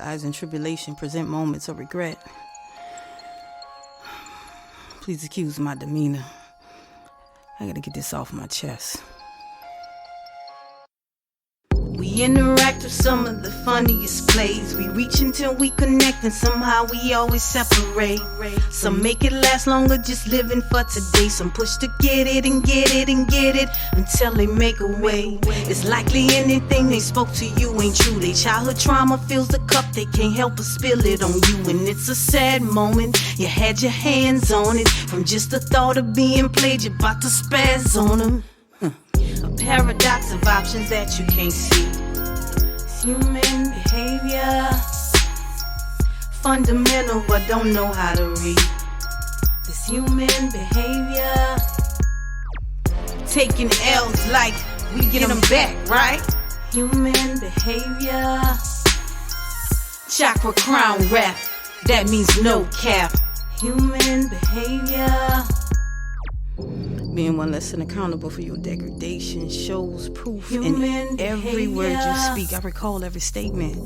Lies and tribulation present moments of regret. Please excuse my demeanor. I gotta get this off my chest. We interact with some of the funniest plays. We reach until we connect and somehow we always separate. Some make it last longer just living for today. Some push to get it and get it and get it until they make a way. It's likely anything they spoke to you ain't true. They childhood trauma fills the cup, they can't help but spill it on you. And it's a sad moment, you had your hands on it. From just the thought of being played, you're about to spaz on them. A paradox of options that you can't see. It's human behavior, fundamental but don't know how to read. This human behavior, taking L's like we get them back, right? Human behavior, chakra crown rap, that means no cap. Human behavior, being one less than accountable for your degradation shows proof in every word you speak. I recall every statement.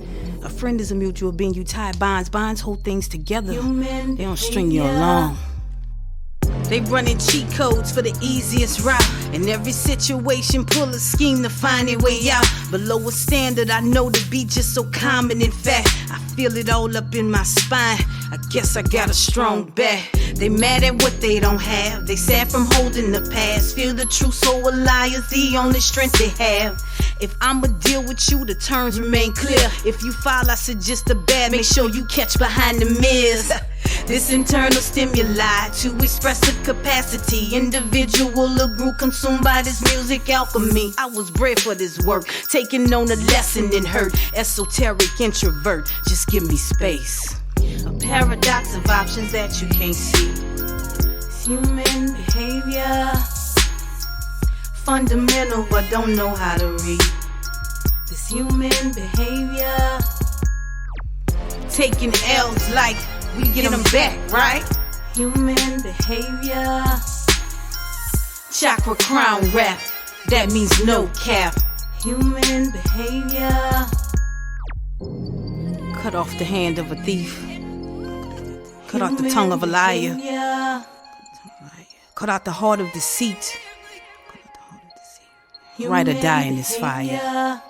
A friend is a mutual being. You tie bonds. Bonds hold things together. They don't string you along. They running cheat codes for the easiest route. In every situation, pull a scheme to find their way out. Below a standard I know to be just so common. In fact, I feel it all up in my spine. I guess I got a strong back. They mad at what they don't have. They sad from holding the past. Feel the truth, so a lie's the only strength they have. If I'ma deal with you, the terms remain clear. If you fall, I suggest the bad. Make sure you catch behind the mirrors. This internal stimuli to expressive capacity. Individual or group consumed by this music alchemy. I was bred for this work, taking on a lesson in hurt. Esoteric introvert, just give me space. A paradox of options that you can't see. It's human behavior, fundamental but don't know how to read. This human behavior, taking L's like we get them back, right? Human behavior, chakra crown rap, that means no cap. Human behavior, cut off the hand of a thief, cut out the tongue of a liar, cut out the heart of deceit, ride or die in this fire.